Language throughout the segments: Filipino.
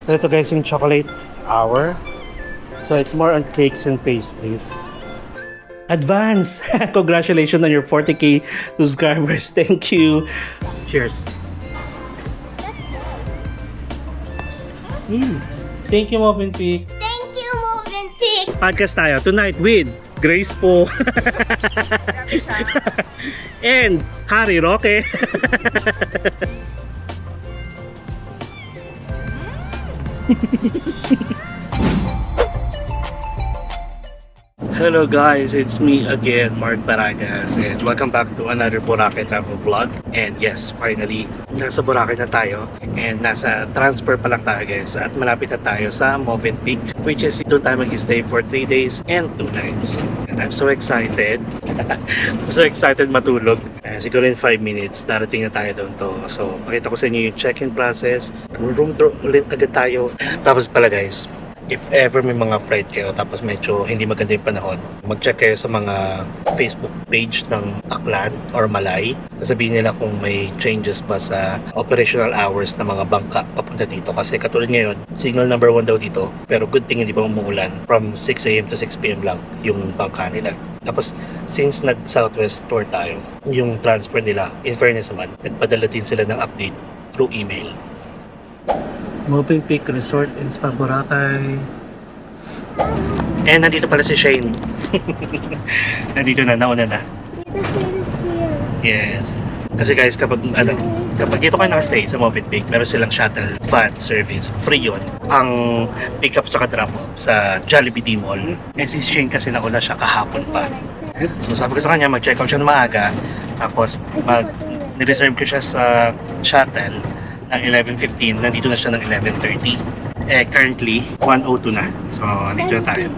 So ito guys yung chocolate hour. So it's more on cakes and pastries. Advance! Congratulations on your 40K subscribers. Thank you. Cheers. Thank you, Movenpick. Thank you, Movenpick. Podcast tayo tonight with Grace po. And Harry Roque. Hello guys, it's me again, Mark Baragas, and welcome back to another Boracay travel vlog. And yes, finally, nasa Boracay na tayo and nasa transfer pa lang tayo guys at malapit na tayo sa Movenpick, which is doon tayo mag-stay for 3 days and 2 nights. And I'm so excited. I'm so excited matulog. Siguro in 5 minutes, darating na tayo doon to. So, pakita ko sa inyo yung check-in process. Room tour ulit agad tayo. Tapos pala guys, if ever may mga flight kayo tapos medyo hindi maganda yung panahon, mag-check kayo sa mga Facebook page ng Aklan or Malay. Sabihin nila kung may changes pa sa operational hours ng mga bangka papunta dito. Kasi katulad ngayon, signal number 1 daw dito. Pero good thing hindi pa umuulan. From 6 AM to 6 PM lang yung bangka nila. Tapos, since nag-Southwest tour tayo, yung transfer nila, in fairness naman, nagpadala din sila ng update through email. Movenpick Resort and Spa Boracay. And nandito pala si Shane. Nandito na, nauna na. Yes. Kasi guys, kapag dito kayo nakastay sa Movenpick, meron silang shuttle van service. Free yun. Ang pick up sa drop sa Jollibee D-Mall. Eh si Shane kasi nauna siya kahapon pa. So sabi ko sa kanya, mag-check out siya ng maaga. Tapos nireserve ko siya sa shuttle ng 11:15, nandito na siya ng 11:30. Eh, currently, 1:02 na. So, nandito na tayo.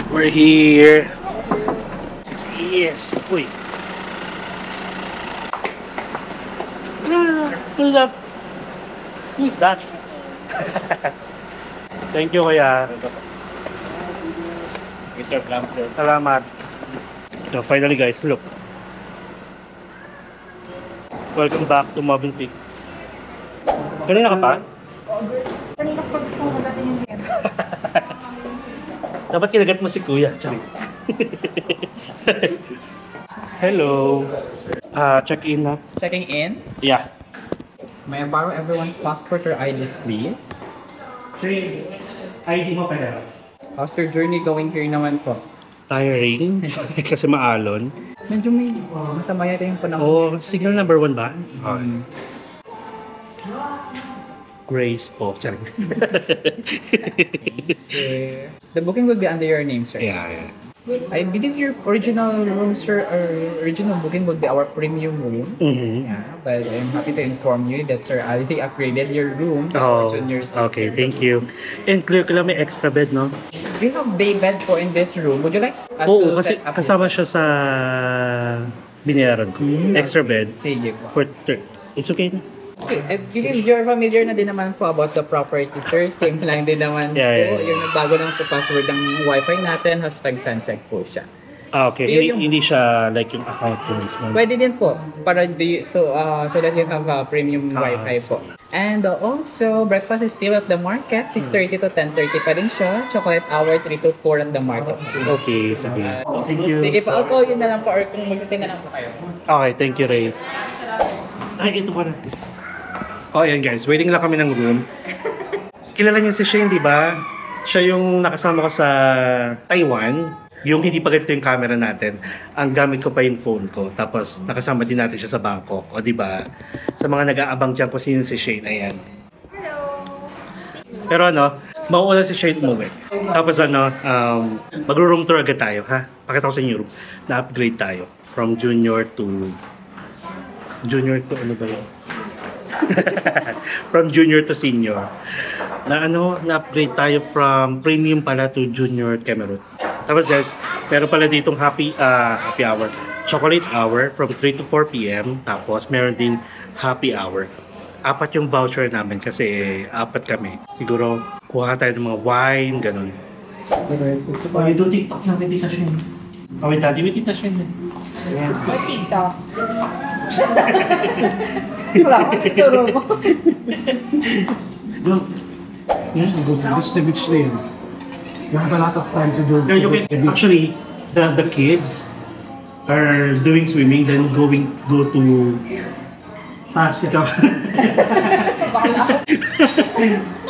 We're here. Yes. Uy. Who's that? Who's that? Thank you, kuya. Mr. Plumper. Salamat. So, finally guys, look. Welcome back to Movenpick. Kanina ka pa? Kanina pag natin yung game. Dapat kinagat mo si Kuya. Hello. Check-in na. Checking in. Yeah. May I borrow everyone's passport or IDs, please? ID mo kaya? How's your journey going here naman po? Tiring. Kasi maalon. Medyo may masama yata yung panahon. Oh, signal number 1 ba? Okay. Grace po. The booking will be under your name, sir. Yeah. I believe your original room, sir, or original booking will be our premium room. Mm-hmm. Yeah, but I'm happy to inform you that, sir, I already upgraded your room. Oh, Junior's okay. Thank you. And clear ko lang may extra bed, no? We have day bed po in this room. Would you like us Oo, to kasi set up kasama siya sa binayaran ko. Extra bed. Sige po. For it's okay na. Okay, I believe you're familiar na din naman po about the property, sir. Same lang din naman Yeah. po. Yung nagbago lang po password ng wifi natin, #Sunsec po siya. Okay, hindi siya like yung account ko mismo. Pwede din po. Para so that you have a premium wifi po. And also, breakfast is still at the market, 6:30 to 10:30 pa rin siya. Chocolate hour, 3 to 4 at the market. Okay, sige. Thank you. Sige po, ako yun na lang po or kung magsasay na lang po kayo. Okay, thank you, Ray. Ay, ito pa na. Oh, ayan guys. Waiting lang kami ng room. Kilala niyo si Shane, di ba? Siya yung nakasama ko sa Taiwan. Yung hindi pa ganito yung camera natin. Ang gamit ko pa yung phone ko. Tapos, nakasama din natin siya sa Bangkok. O, di ba? Sa mga nag-aabang dyan kung sino si Shane, ayan. Hello. Pero mauuna si Shane umuwi. Tapos mag-room tour agad tayo, ha? Pakita ko sa inyo yung room. Na-upgrade tayo. From junior to ano ba yun? From junior to senior. Na-upgrade tayo from premium pala to junior Cameroon. Tapos guys, meron pala ditong happy hour. Chocolate hour from 3 to 4 PM. Tapos meron din happy hour. 4 yung voucher namin kasi 4 kami. Siguro kuha tayo ng mga wine, ganun. Oh, yung TikTok namin dito siya. Oh, wait, daddy, may tita siya. May TikTok. Wala akong siguro mo. Beach to beach na yun. You have a lot of time to do. Yeah, you can actually the kids are doing swimming, then go to pass ikaw.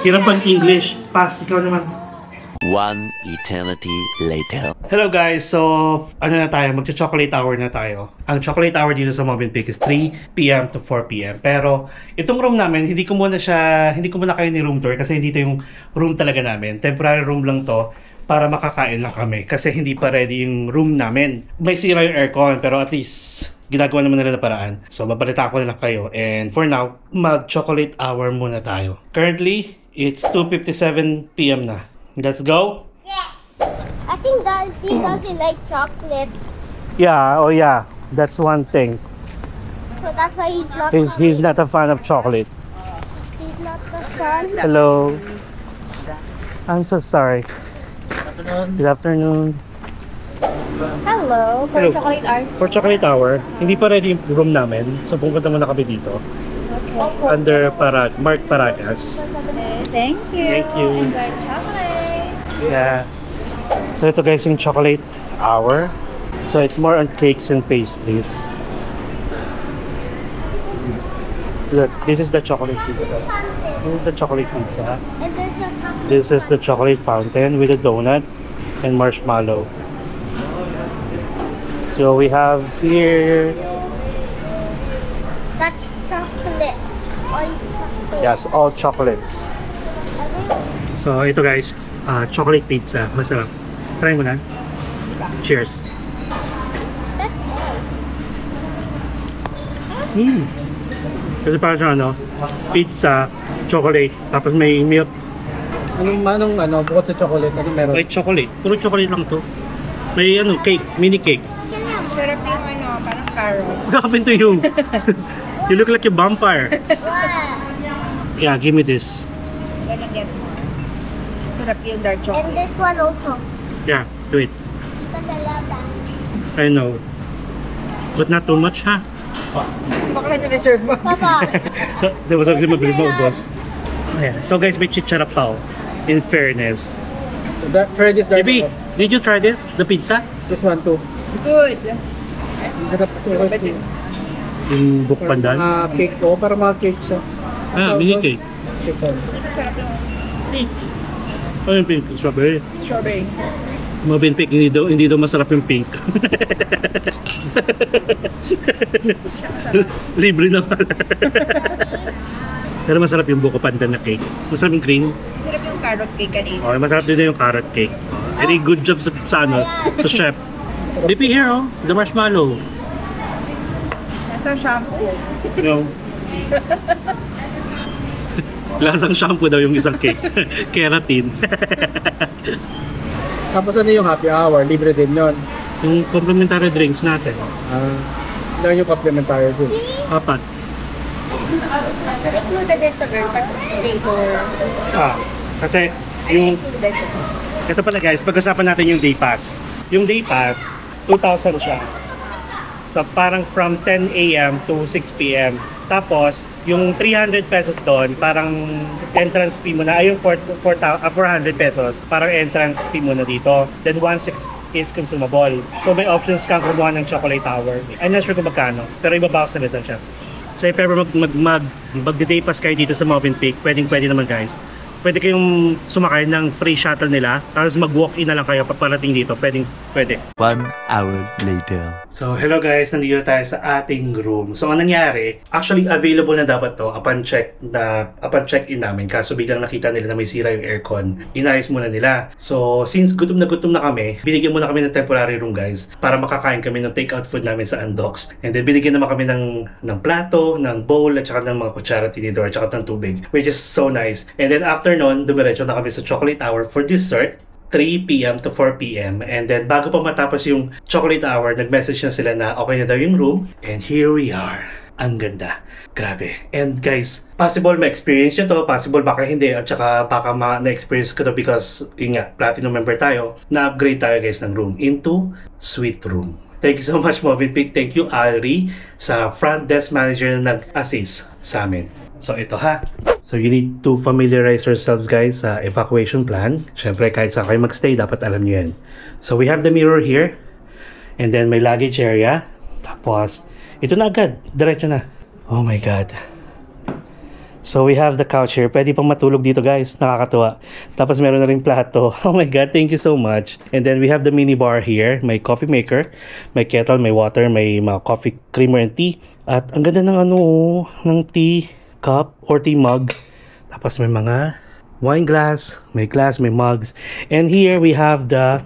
Hirap ang English. Pass ikaw naman. One eternity later. Hello guys, so ano na tayo, magcha-chocolate hour na tayo. Ang chocolate hour dito sa Movenpick is 3 p.m. to 4 p.m. Pero itong room namin, hindi ko muna kayo ni room tour kasi hindi ito yung room talaga namin. Temporary room lang to para makakain lang kami kasi hindi pa ready yung room namin. May sira yung aircon pero at least ginagawa naman nila na paraan. So babalita ko na lang kayo, and for now, mag-chocolate hour muna tayo. Currently, it's 2:57 p.m. na. Let's go! Yeah. I think that he doesn't like chocolate. Yeah, oh yeah. That's one thing. So that's why he's not He's not a fan of chocolate. He's not the son. Hello. I'm so sorry. Good afternoon. Hello, for Hello. chocolate hours. For chocolate hour, hindi pa ready yung room namin. So pupunta muna kami dito. Under Mark Paragas. Thank you. Thank you. Enjoy chocolate. Yeah. So ito guys yung chocolate hour. So it's more on cakes and pastries. Look, this is the chocolate pizza. This is the chocolate pizza. And there's a chocolate. This is the chocolate fountain with a donut and marshmallow. So we have here, That's chocolate. All chocolate. yes, all chocolates. So ito guys, chocolate pizza, masarap. Try mo na. Cheers. That's all. Kasi parang siya pizza, chocolate, tapos may milk. Anong bukod sa chocolate, ano meron? May chocolate. Puro chocolate lang to. May cake, mini cake. Sarap yung parang carrot. What happened to you? You look like a vampire. Wow. Yeah, give me this. Gonna get more. Sarap yung dark And chocolate. this one also. Yeah, do it. Because I love that. I know. But not too much, ha? Baka na reserve mo. Papa. There was a mabilis maubos. Ayan. So guys, may chichara pa. In fairness. Try this dark. Baby, did you try this? The pizza? This one too. It's good. Sarap kasi Yung buhok pandan? cake ko, para mga cake siya. Ah, mini cake. Cake ko. Sarap yung Oh, yung pink. Strawberry. strawberry. Mabin pink, hindi daw masarap yung pink. Libre naman. Pero masarap yung buko pandan na cake. Masarap yung cream. Sarap yung carrot cake kanina. Oh, masarap din yung carrot cake. Very good job sa chef. DP here, oh, the marshmallow. Nasa shampoo. You know. Lasang shampoo daw yung isang cake. Keratin. Tapos ano yung happy hour? Libre din yun. Yung complimentary drinks natin. Ilan yung complimentary din? 4. Included ito girl, pag later. Kasi yung ito pala guys, pag-usapan natin yung day pass. Yung day pass, 2,000 siya. So parang from 10 a.m. to 6 p.m. Tapos, yung 300 pesos doon, parang entrance fee mo na. Ay, yung 400 pesos, parang entrance fee mo na dito. Then 1,600 is consumable. So may options kang kumuha ng chocolate hour. I'm not sure kung magkano, pero ibabawas na nito siya. So if ever mag-day pass kayo dito sa Movenpick, pwede naman guys. Pwede kayong sumakay ng free shuttle nila, tapos mag-walk-in na lang kayo paparating dito. Pwede. 1 hour later. So, hello guys, nandito tayo sa ating room. So, ang nangyari, actually available na dapat to upon check-in namin. Kaso biglang nakita nila na may sira yung aircon. Inayos muna nila. So, since gutom na kami, binigyan muna kami ng temporary room guys para makakain kami ng take-out food namin sa Undocs. And then binigyan naman kami ng plato, ng bowl, at saka ng mga kutsara, tinidor, at saka ng tubig. Which is so nice. And then after nun, dumiretso na kami sa chocolate hour for dessert. 3 p.m. to 4 p.m. And then, bago pa matapos yung chocolate hour, nag-message na sila na okay na daw yung room. And here we are. Ang ganda. Grabe. And guys, possible ma-experience nyo to, possible baka hindi, at saka baka na-experience ko to because, yun nga, platinum member tayo, na-upgrade tayo guys ng room into suite room. Thank you so much, Movenpick. Thank you, Alri, sa front desk manager na nag-assist sa amin. So, ito ha. So you need to familiarize yourselves guys sa evacuation plan. Siyempre kahit saan kayo magstay, dapat alam nyo yan. So we have the mirror here. And then may luggage area. Tapos, ito na agad. Diretso na. Oh my God. So we have the couch here. Pwede pang matulog dito guys. Nakakatuwa. Tapos meron na rin plato. Oh my God, thank you so much. And then we have the mini bar here. May coffee maker. May kettle, may water, may mga coffee creamer and tea. At ang ganda ng ng tea cup or tea mug. Tapos may mga wine glass, may mugs. And here we have the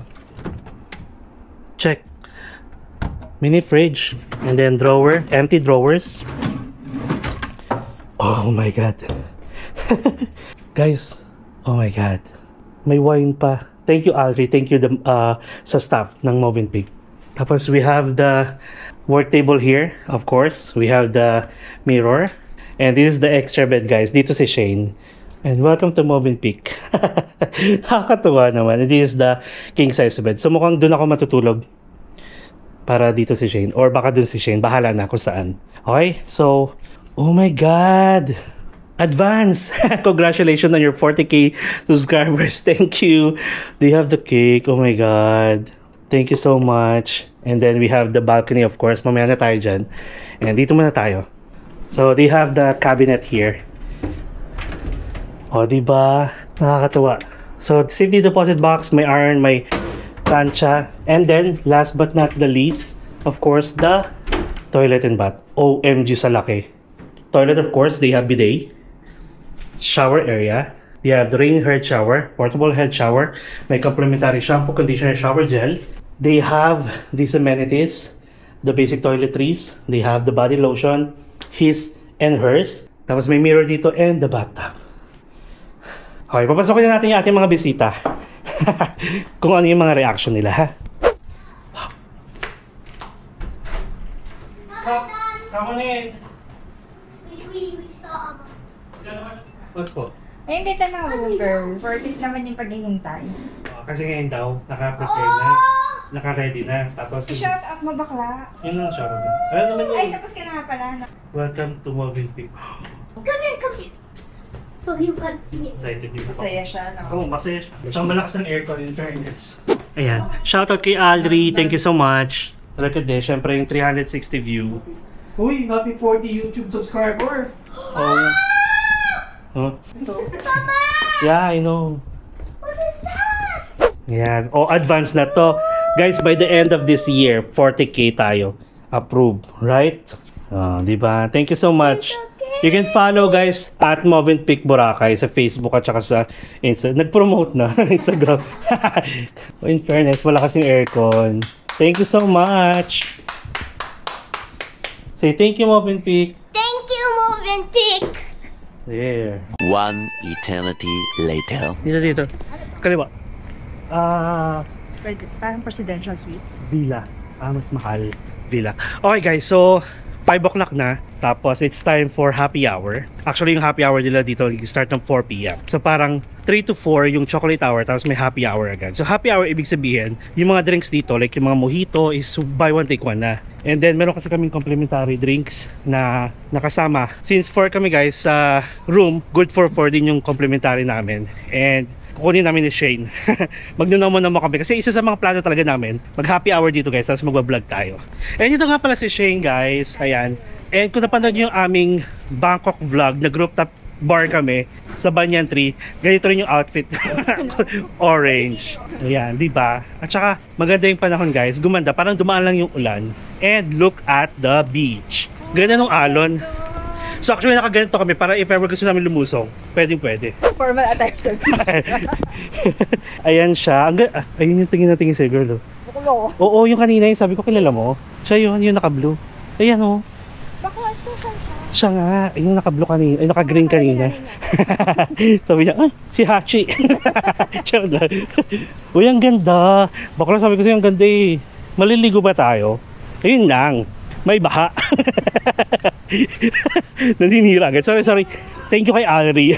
mini fridge. And then drawer, empty drawers. Oh my God. Guys, oh my God. May wine pa. Thank you, Aldri. Thank you sa staff ng Movenpick. Tapos we have the work table here, of course. We have the mirror. And this is the extra bed, guys. Dito si Shane. And welcome to Movenpick. Nakakatuwa naman. This is the king size bed. So mukhang doon ako matutulog. Para dito si Shane. Or baka doon si Shane. Bahala na kung saan. Okay? So, oh my God! Advance! Congratulations on your 40k subscribers. Thank you. Do you have the cake? Oh my God. Thank you so much. And then we have the balcony, of course. Mamaya na tayo dyan. And dito muna tayo. So, they have the cabinet here. O, diba? Nakakatuwa. So, safety deposit box, may iron, may plancha. And then, last but not the least, of course, the toilet and bath. OMG sa laki. Toilet, of course, they have bidet. Shower area. They have the rain head shower, portable head shower. May complimentary shampoo, conditioner, shower gel. They have these amenities. The basic toiletries. They have the body lotion, his and hers. Tapos may mirror dito and the bathtub. Okay, papasokin na natin yung ating mga bisita. Kung ano yung mga reaction nila, ha? Come on in. We saw What po? Ay, hindi ka na girl. For it naman yung paghihintay. Kasi ngayon daw, naka-prepare na. Naka-ready na. Tapos, Shut up mo bakla. yun lang siya. Ano naman Ay, yun? tapos ka na nga pala. Welcome to Movenpick. Come here. So you can see it. Excited dito. Masaya siya, no? Oo, masaya siya. Tsaka malakas ang aircon in fairness. Ayan. Shoutout kay Aldri. Thank you so much. Look at this. Siyempre yung 360 view. Uy, happy 40 YouTube subscriber! Oh. Huh? Yeah, I know. What is that? Yeah. Oh, advance na to. Guys, by the end of this year, 40k tayo. Approved. Right? Di ba? Thank you so much. You can follow guys at Movenpick Boracay sa Facebook at saka sa Insta. Nag-promote na Instagram. In fairness, wala kasing aircon. Thank you so much. Say thank you, Movenpick. Thank you, Movenpick. There. One eternity later. Dito. Kaliwa. Parang presidential suite. Villa. Mas mahal. Villa. Okay guys, so 5 o'clock na. Tapos it's time for happy hour. Actually, yung happy hour nila dito start ng 4 p.m. So parang 3 to 4 yung chocolate hour, tapos may happy hour agad. So happy hour, ibig sabihin, yung mga drinks dito, like yung mga mojito is buy one take one na. And then meron kasi kaming complimentary drinks na nakasama. Since 4 kami guys sa room, good for 4 din yung complimentary namin. And kukunin namin ni Shane. Magnunaw mo kami. Kasi isa sa mga plano talaga namin, mag happy hour dito guys, tapos magbablog tayo. And ito nga pala si Shane guys. Ayan. And kung napanood nyo yung aming Bangkok vlog, na group top bar kami sa Banyan Tree, ganito rin yung outfit. Orange. Ayan, di ba? At saka maganda yung panahon guys. Gumanda, parang dumaan lang yung ulan. And look at the beach. Ganda nung alon. So actually nakaganito kami para if ever gusto namin lumusong, pwede. Formal attire sa Ayan siya. Ayun yung tingin na tingin sa'yo, girl. Oh. Bukulo. Oo, yung kanina yung sabi ko kilala mo. Siya yun, yung naka-blue. Ayan oh. Bakla siya. Siya nga, yung naka-blue kanina, ay naka-green kanina. Sabi niya, si Hachi. Uy, ang ganda. Bakla sabi ko sa'yo, ang ganda eh. Maliligo ba tayo? Ayun lang. May baha. Naninira agad. Sorry. Thank you kay Ari.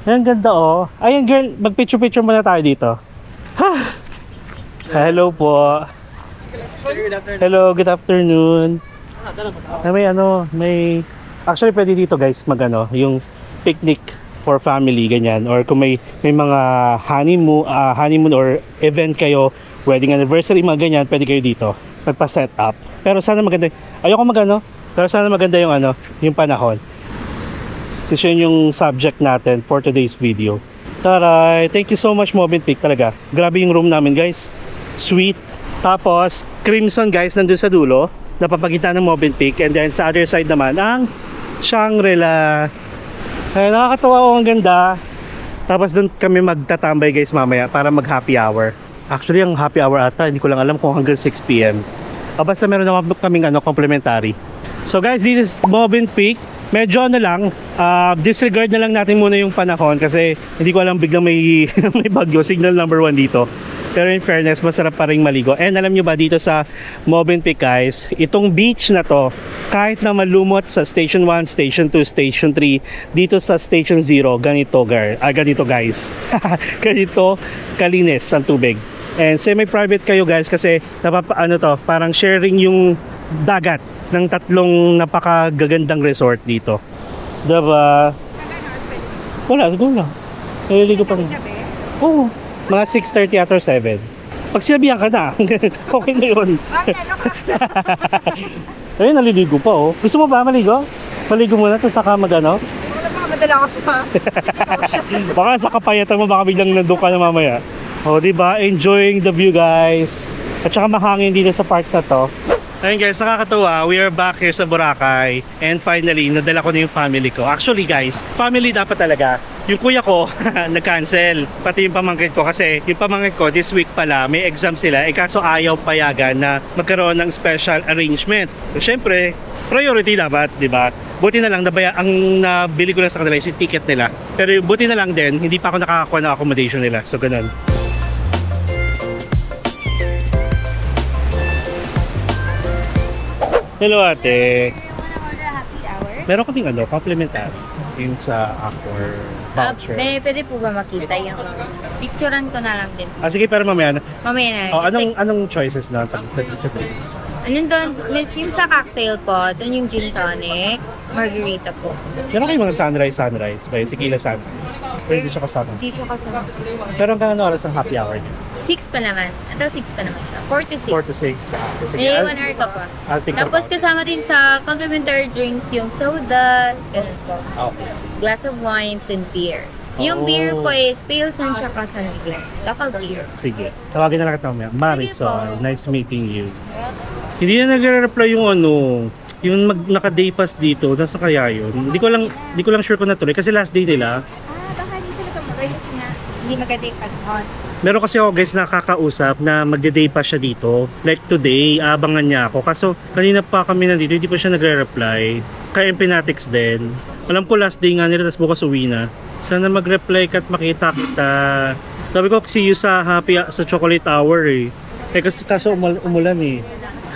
Ang ganda oh. Ayan girl, mag-picture muna tayo dito. Hello po. Hello, good afternoon. May actually pwede dito guys yung picnic for family, ganyan. Or kung may mga honeymoon or event kayo, wedding anniversary, mga ganyan, pwede kayo dito magpa-set up. Pero sana maganda, ayoko magano, pero sana maganda yung yung panahon. So yun yung subject natin for today's video. Taray! Thank you so much Movenpick talaga. Grabe yung room namin guys. Sweet. Tapos, Crimson guys, nandun sa dulo. Napapagita ng Movenpick. And then sa other side naman, ang Shangri-La. Ay, nakakatawa ang ganda. Tapos doon kami magtatambay guys mamaya para mag happy hour. Actually, ang happy hour ata, hindi ko lang alam kung hanggang 6 PM. Basta meron naman kaming complimentary. So guys, this is Movenpick. Medyo lang, disregard na lang natin muna yung panahon kasi hindi ko alam biglang may, may bagyo, signal number 1 dito. Pero in fairness, masarap pa rin maligo. And alam nyo ba dito sa Movenpick guys, itong beach na to, kahit na malumot sa Station 1, Station 2, Station 3, dito sa Station 0, ganito guys. Ganito kalinis ang tubig. And semi-private kayo guys kasi parang sharing yung dagat ng tatlong napakagagandang resort dito. Diba? Wala, siguro lang. Naliligo pa rin. Oo. Mga 6:30 after 7. Pag sinabihan ka na, okay na yun. Ayun, naliligo pa oh. Gusto mo ba maligo? Maligo muna, tapos saka magano? Wala baka madala ako sa Baka sa kapayatan mo, baka biglang nandun ka na mamaya. O, diba? Enjoying the view, guys. At saka mahangin dito sa park na to. Ayun guys, nakakatuwa. We are back here sa Boracay. And finally, nadala ko na yung family ko. Actually guys, family dapat talaga. Yung kuya ko, nag-cancel. Pati yung pamangkin ko kasi yung pamangkin ko, this week pala, may exam sila. Kaso ayaw payagan na magkaroon ng special arrangement. So syempre, priority dapat, di ba? Buti na lang, ang nabili ko na sa kanila yung ticket nila. Pero buti na lang din, hindi pa ako nakakakuha ng accommodation nila. So ganun. Hello ate. Wanna order happy hour? Meron kaming complimentary yung sa Accor voucher. Pwede po ba makita yung picturean ko na lang din? Sige, pero mamaya na. Mamaya na. Oh, anong choices na pagdating sa drinks? Anong doon? Yung sa cocktail po, doon yung gin tonic, margarita po. Meron kayong mga sunrise ba yung tequila sunrise? Pero hindi siya kasama. Hindi siya kasama. Pero hanggang oras ang happy hour niya? 6 pa naman. Until 6 pa naman siya. 4 to 6. 4 to 6. Sige, May 1 hour ka pa. I'll think Tapos about it. kasama din sa complimentary drinks yung soda, ganun po. Okay, sige. Glass of wines and beer. Yung beer po is pale sun tsaka San Miguel. Local beer. Sige. Tawagin na lang kita mamaya. Marisol, nice meeting you. Hindi na nagre-reply yung yung naka-day pass dito, nasa kaya yun. Hindi ko lang sure kung natuloy kasi last day nila. Baka hindi sila tumagay kasi nga hindi mag-day pa on. Meron kasi ako guys nakakausap na magde-day pa siya dito. Like today, abangan niya ako. Kaso kanina pa kami nandito, hindi pa siya nagre-reply. Kaya Empinatics din. Alam ko last day nga nila, tapos bukas uwi na. Sana mag-reply ka at makita kita. Sabi ko, see you sa chocolate hour eh. Kaso umulan eh.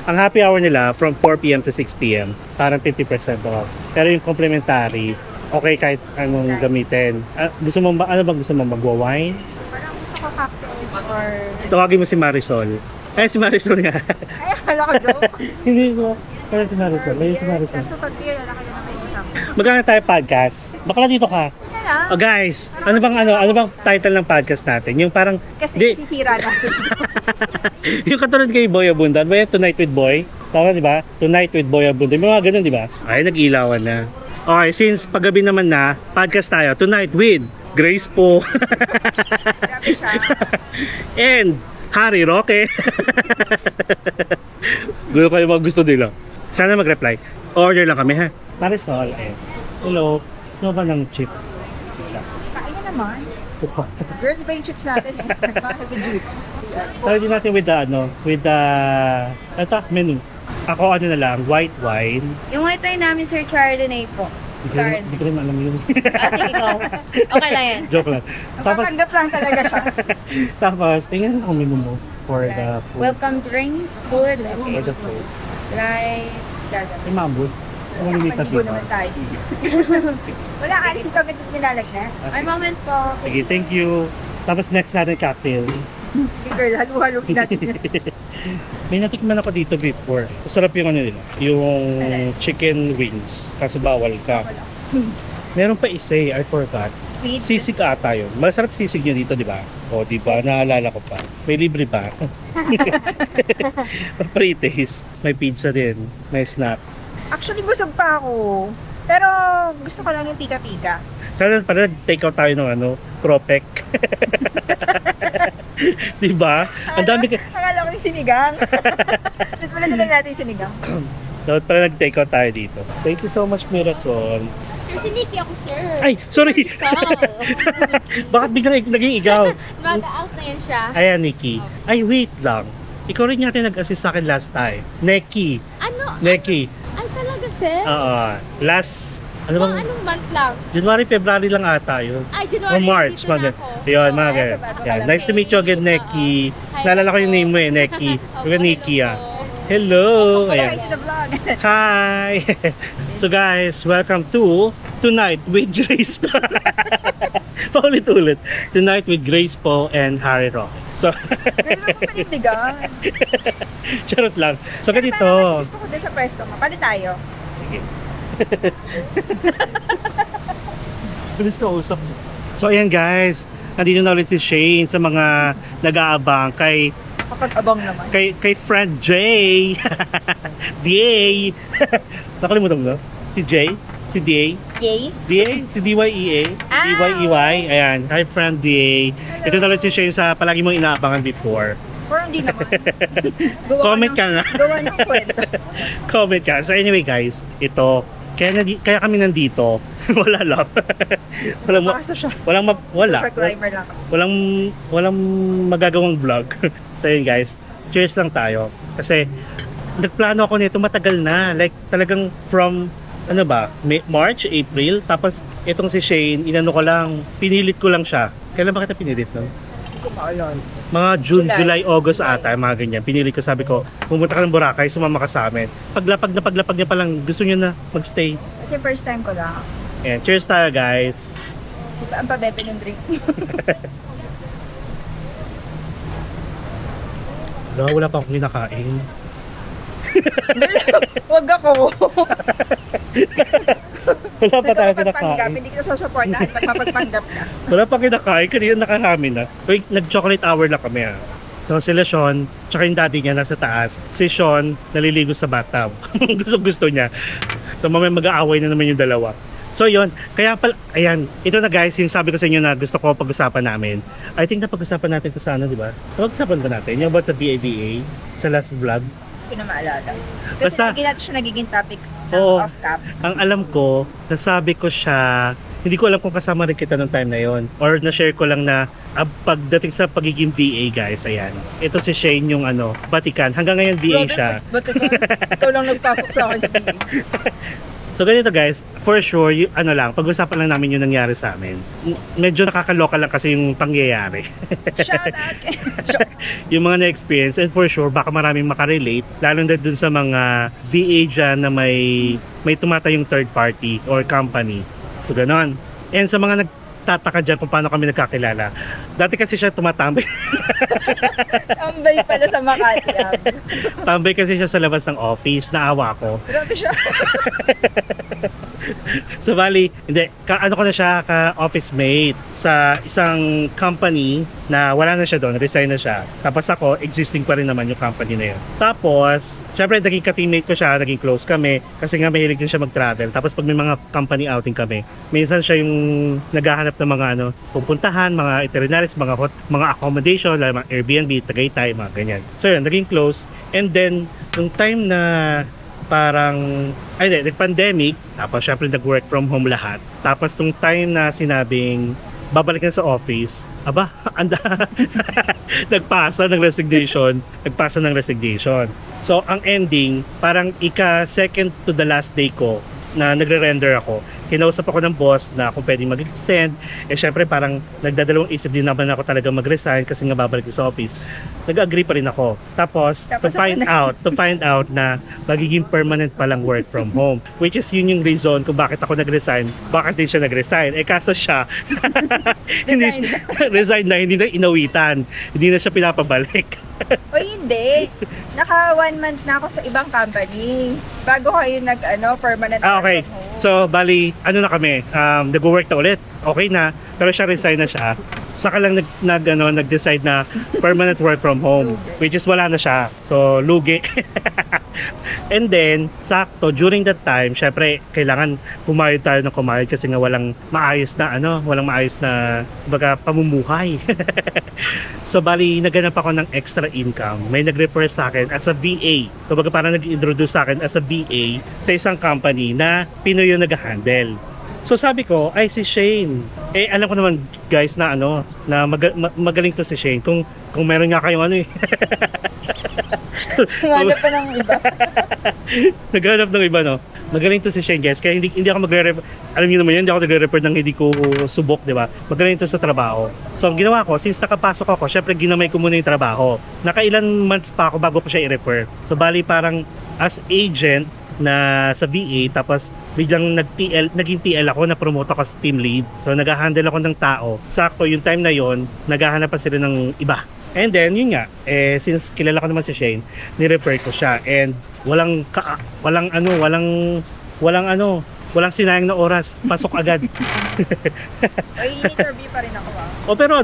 Ang happy hour nila from 4 PM to 6 PM. Parang 50% off. Pero yung complimentary, okay kahit anong gamitin. Gusto mo ba, gusto mo magwa-wine? Parang gusto ko cocktail or... Tawagin mo si Marisol. Si Marisol nga. Ay, akala ko joke. Hindi ko. Pero si Marisol. Ayun si Marisol. Kaso pag beer, lalaki na naman yung usap. Magkano tayo podcast? Bakla dito ka. Oh guys, ano bang title ng podcast natin? Yung parang Kasi sisira natin. yung katulad kay Boy Abundan, ba Tonight with Boy? Tama, di ba? Tonight with Boy Abundan. May mga ganun, di ba? Ay, nag-ilawan na. Okay, since paggabi naman na, podcast tayo. Tonight with Grace po. Grabe siya. And Harry Roque. Gusto kayo mga gusto nila. Sana mag-reply. Order lang kami ha. Marisol, hello. Gusto ba ng chips? Kain na naman. Girls ba yung chips natin eh? Tawag din natin with the menu. Ako na lang, white wine. Yung white wine namin, Sir Chardonnay po. Hindi ko rin alam yun. Sige, go. Okay lang yan. Joke lang. Mapapanggap lang talaga siya. Tapos, tingnan ang menu mo for the food. Welcome drinks, food, For okay. the food. Like, Ay, mambod. Ang limitas Pag-ibo dito. naman tayo. Wala ka, alis ito agad nilalagyan. one moment po. Sige, thank you. Tapos next natin cocktail. Girl, halo-halo natin. May natikman ako dito before. Masarap yung nila. Yung chicken wings. Kaso bawal ka. Meron pa isa I forgot. Sweet. Sisig ata yun. Masarap sisig nyo dito, di ba? O, di ba? Naalala ko pa. May libre pa. Pre-taste. May pizza din. May snacks. Actually, busog pa ako. Pero gusto ko lang yung pika-pika. Sana pala take out tayo ng ano, Cropek. Di ba? Ang dami ka. Akala ko yung sinigang. At pala nila natin yung sinigang. Dapat pala nag-take out tayo dito. Thank you so much, Mirasol. Sir, si Nikki ako, sir. Ay, sorry! Bakit biglang naging ikaw? Mag-out na yan siya. Ayan, Nikki. Ay, wait lang. Ikaw rin yata nag-assist sa akin last time. Neki. Ano? Neki. Ay, talaga, sir? Oo. Last, ano bang, Anong month lang? January, February lang ata yun. Ay, O January. March, dito na mga ako. yun, Oo, mga sa ganyan. bago Yeah, pala. nice to meet you again, Neki. Hi, Naalala ko yung hello. name mo eh, Neki. Opo, Yung Neki hello ah. po. Hello! Say Ayan. hi to the vlog. Hi! So guys, welcome to Tonight with Grace po. Paulit-ulit. Tonight with Grace po and Harry Roque. So, Ganun naman panindigan. charot lang. So Pero ganito. parang mas gusto ko din sa pwesto mo. Palit tayo. Sige. Bilis ka usap. So ayan guys, nandito na ulit si Shane sa mga nag-aabang kay Kapag-abang naman. kay friend Jay. DA. Nakalimutan mo no? Si Jay, si DA. Yay. DA, si DYEA. Ah, DYEY. Ayan, hi friend DA. Ito na ulit si Shane sa palagi mong inaabangan before. Or hindi naman. Gawa Comment ng- ka nga. Gawa ng kwento. Comment ka. So anyway guys, ito kaya kami nandito. Wala lang. Napaka-social. Wala. Social climber lang ako. Walang magagawang vlog. So yun guys, cheers lang tayo. Kasi nagplano ako nito matagal na. Like talagang from ano ba, March, April. Tapos itong si Shane, inano ko lang, pinilit ko lang siya. Kailan ba kita pinilit no? Hindi ko maalala. Mga June, July. July, August ata, mga ganyan. Pinilit ko, sabi ko, pumunta ka ng Boracay, sumama ka sa amin. Paglapag niya pa lang, gusto niya na magstay. Kasi first time ko lang. Ayan, cheers tayo guys. Diba ang pabebe ng drink? Wala pa akong kinakain. Huwag ako. Wala pa tayo Nagpapagpanggap. kinakain. Hindi kita susuportahan pag mapagpanggap ka. Wala pa kinakain, kanina nakarami na. Uy, nag-chocolate hour lang kami ah. So sila Sean, tsaka yung daddy niya nasa taas. Si Sean, naliligo sa bathtub. Gusto niya. So mamaya mag-aaway na naman yung dalawa. So yun, kaya pala, ayan, ito na guys, yung sabi ko sa inyo na gusto ko pag-usapan namin. I think napag-usapan natin ito sa ano, di ba? Pag-usapan ba natin? Yung about sa BABA, sa last vlog. Hindi ko na maalala. Kasi Basta- hindi natin siya nagiging topic ng Oo. off-cap. Ang alam ko, nasabi ko siya, hindi ko alam kung kasama rin kita nung time na yon or na-share ko lang na pagdating sa pagiging VA guys, ayan. Ito si Shane yung ano, Vatican. Hanggang ngayon VA siya. Ba't ikaw lang nagpasok sa akin sa PA? So ganito guys, for sure, ano lang, pag-usapan lang namin yung nangyari sa amin. Medyo nakakaloka lang kasi yung pangyayari. Shout out. Yung mga na-experience, and for sure, baka maraming makarelate, lalo na dun sa mga VA dyan na may tumatayong third party or company. So ganon. And sa mga nagtataka dyan kung paano kami nagkakilala, dati kasi siya tumatambay. Tambay pala sa Makati. Tambay kasi siya sa labas ng office, naawa ko. Grabe siya. So bali, hindi, ano ko na siya, ka-office mate sa isang company na wala na siya doon, resign na siya. Tapos ako, existing pa rin naman yung company na yun. Tapos, syempre naging ka-teammate ko siya, naging close kami, kasi nga mahilig din siya mag-travel. Tapos pag may mga company outing kami, minsan siya yung naghahanap ng mga ano, pupuntahan, mga itineraries, mga accommodation, like mga Airbnb, Tagaytay, mga ganyan. So yun, naging close. And then, yung time na parang, nag-pandemic, tapos syempre nag-work from home lahat. Tapos nung time na sinabing babalik na sa office, nagpasa ng resignation. So ang ending, parang second to the last day ko na nagre-render ako. Kinausap ako ng boss na kung pwedeng mag-extend. Syempre parang nagdadalawang isip din naman ako talaga mag-resign kasi nga babalik sa office. Nag-agree pa rin ako. Tapos to find out na magiging permanent palang work from home. Which is yun yung reason kung bakit ako nag-resign. Bakit din siya nag-resign? Kaso siya, resign na, hindi na inawitan. Hindi na siya pinapabalik. O hindi. Naka 1 month na ako sa ibang company. Bago kayo permanent Okay. work from home. So, bali, ano na kami, nag-work na ulit. Okay na, pero siya resign na siya. Saka lang nag-decide na permanent work from home, which is wala na siya. So, lugi. And then, sakto, during that time, syempre, kailangan kumayod tayo ng kumayod kasi nga walang maayos na, baga, pamumuhay. So, bali, naganap ako ng extra income. May nag-refer sa akin as a VA. So, baga, parang nag-introduce sa akin as a VA sa isang company na Pinoy yung nag-handle. So sabi ko, ay si Shane. Eh alam ko naman guys na magaling to si Shane. Kung meron nga kayong Hanap pa ng iba. Naghanap ng iba, no? Magaling to si Shane, guys. Kaya hindi ako magre-refer. Alam niyo naman yun, hindi ako nagre-refer ng hindi ko subok, di ba? Magaling to sa trabaho. So ang ginawa ko, since nakapasok ako, syempre ginamay ko muna yung trabaho. Nakailan months pa ako bago ko siya i-refer. So bali parang as agent na sa VA, tapos biglang naging TL ako, na-promote ako sa team lead. So nag-handle ako ng tao. Sakto, yung time na yon, naghahanap pa sila ng iba. And then, yun nga, since kilala ko naman si Shane, ni-refer ko siya. And walang sinayang na oras. Pasok agad. O, in-interview pa rin ako. O pero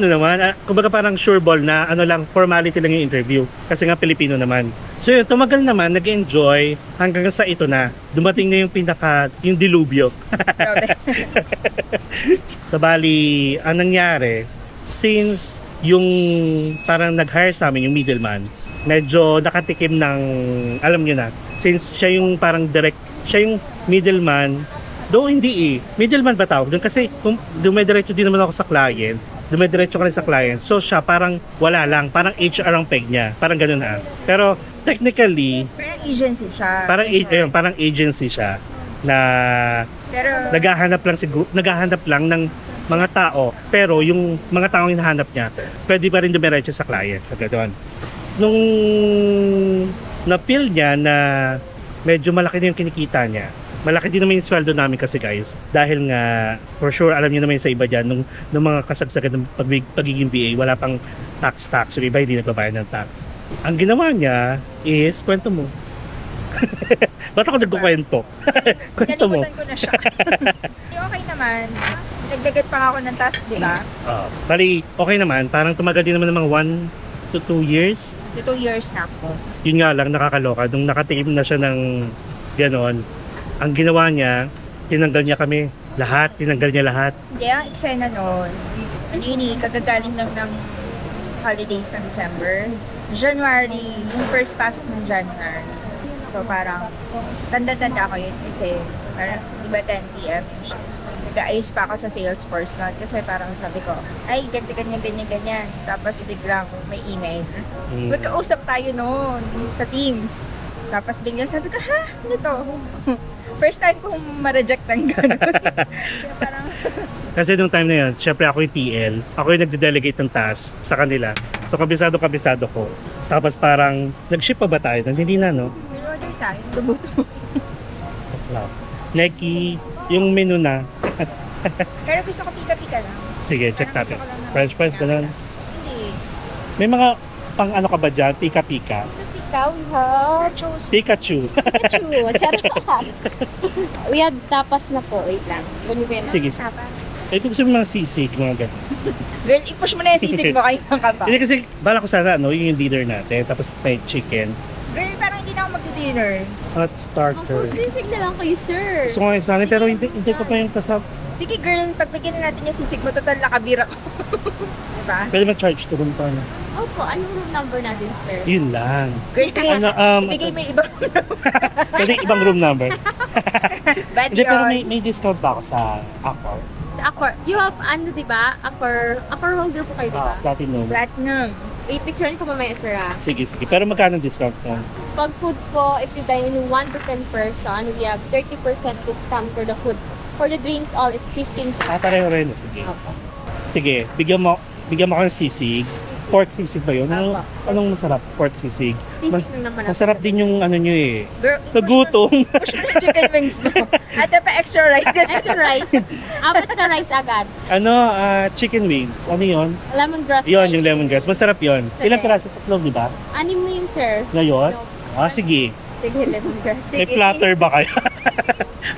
kumbaga parang sure ball na formality lang yung interview. Kasi nga Pilipino naman. So yun, tumagal naman, nag-enjoy hanggang sa ito na. Dumating na yung dilubyo. So bali, ang nangyari, since yung parang nag-hire sa amin, yung middleman, medyo nakatikim ng, alam nyo na, since siya yung parang siya yung middleman, though hindi middleman ba tawag doon? Kasi kung dumidiretso din naman ako sa client, so siya parang wala lang, parang HR ang peg niya, parang ganun Pero technically, Parang agency siya. Parang agency siya na Pero, naghahanap lang ng mga tao, pero yung mga taong hinahanap niya, pwede pa rin dumiretso sa client, sa gano'n. Nung na-feel niya na medyo malaki na yung kinikita niya, malaki din naman yung sweldo namin kasi guys, dahil nga, for sure, alam niyo naman yung sa iba dyan, nung mga kasagsagan ng pagiging VA, wala pang tax. Yung iba hindi nagbabayad ng tax. Ang ginawa niya is, kwento mo. Ba't ako nagkukwento? Kwento mo. nalimutan ko na siya. Yung okay naman, nagdagat pa ako ng task, di ba? Bali, okay naman. Parang tumagal din naman ng mga 1 to 2 years. 2 years na ako. Yun nga lang, nakakaloka. Nung nakatingin na siya ng gano'n, ang ginawa niya, tinanggal niya lahat. Hindi, ang eksena nun, kagagaling lang ng holidays ng December. January, yung first pasok ng January. So parang, tanda-tanda ko yun kasi parang, di ba 10 p.m. Nag-aayos pa ako sa Salesforce nun kasi parang sabi ko, ay, ganyan. Tapos biglang may email. Magkausap tayo noon sa Teams. Tapos biglang sabi ko, ha? Ano to? First time kong ma-reject ng gano'n. So, parang, Kasi nung time na yun, syempre ako yung TL. Ako yung nagde-delegate ng task sa kanila. So kabisado ko. Tapos parang, nag-ship pa ba tayo? Hindi na, no? order tayo. Lubuto. Neki, yung menu na. Pero gusto ko pika-pika lang. Sige, check Parang natin. gusto ko lang ng French fries, ganun. Hindi. May mga pang ano ka ba dyan? Pika-pika. Pika, we have Pikachu. Pikachu. Charot. We have tapas na po. Wait lang. Sige. Tapas. Ito gusto mo mga sisig, mga ganun. Girl, i-push mo na yung sisig mo kayo ng kaba. Hindi kasi, bala ko sana, yung dinner natin. Tapos may chicken. Girl, parang hindi na ako mag-dinner. At starter. Sisig na lang kayo, sir. Gusto ko nga sana, pero hindi ko pa yung kasap. Sige girl, pagbigyan na natin yung sisig mo, total nakabira ko. Diba? Pwede mag-charge to kung paano. Opo, anong room number natin, sir? Yun lang. Girl, kaya Ano, ibigay mo yung ibang pwede ibang room number. bad Hindi, pero yun. may discount ba ako sa Accor? Sa Accor. You have, diba? Accor holder po kayo, diba? Platinum. Platinum. I-picture ko mamaya, sir, ah. Sige. Pero magkano discount nun? Pag food po, if you dine in 1 to 10 person, we have 30% discount for the food. For the drinks, all is 15%. Pareho rin. Sige. Opo. Sige, bigyan mo ako ng sisig. Pork sisig ba yun? Opo. Anong masarap? Pork sisig. Sisig lang naman. Masarap din yung ano nyo eh. Girl, Nagutom. push mo yung chicken wings mo. At pa extra rice. Extra rice. Apat na rice agad. Chicken wings. Ano yun? Lemongrass. Yun, yung lemongrass. Masarap yun. Sige. Ilang piraso? Tatlo, di ba? Anim na yun, sir. Ngayon? Sige. Sige, lemongrass. May platter ba kayo?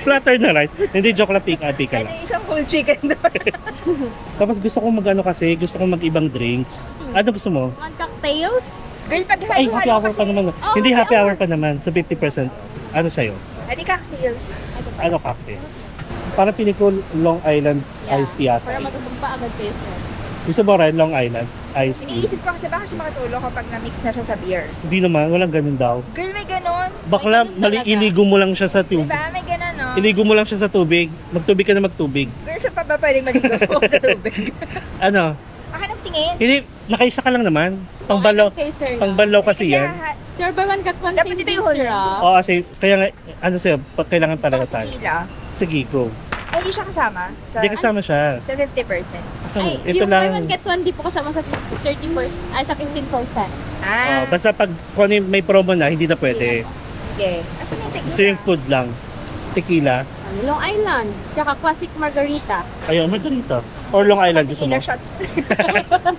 Platter na right? Hindi, joke lang, pika Ano lang. isang full chicken doon? Tapos gusto ko mag-ano kasi, gusto ko mag-ibang drinks. Ano gusto mo? Mga cocktails. Girl, pag Ay, happy halo-halo hour kasi. pa naman. Oh, Hindi, happy happy hour pa naman. So, 50%. Ano sa'yo? Adi cocktails. Ano cocktails? Parang pinikul Long Island iced tea ata. Para matubog pa agad kayo, sir. Gusto mo rin Long Island iced tea? Iniisip ko kasi baka siya makatulog kapag na-mix na siya sa beer. Hindi naman, walang ganun daw. Girl, may ganon. Bakla, ganun mali, talaga. iligo mo lang siya sa tubig. Diba? May ganon, no? Iligo mo lang siya sa tubig. Magtubig ka na magtubig. Girl, saan pa ba pwedeng maligo sa tubig? Ano? Baka nang tingin. Hindi, nakaisa ka lang naman. Pangbalaw, Okay, sir. pangbalaw kasi yan. Sir, buy one get one Dapat same ito thing, yung sir. whole. Oo, kasi, kaya nga, ano sa'yo, kailangan Gusto talaga ko tayo. tequila. Sige, go. Ay, hindi siya kasama. Sa, Hindi kasama siya. Sa 50%. Kasama, Ay, ito yung buy lang. one get one, di po kasama sa 30%, ay sa 15%. Ah, Basta pag kung ano yung may promo na, hindi na pwede. sige. Asa may tequila? So yung food lang. Tequila. Long Island, tsaka classic margarita. Ayun, margarita. Or Long Island gusto mo. Tequila shots.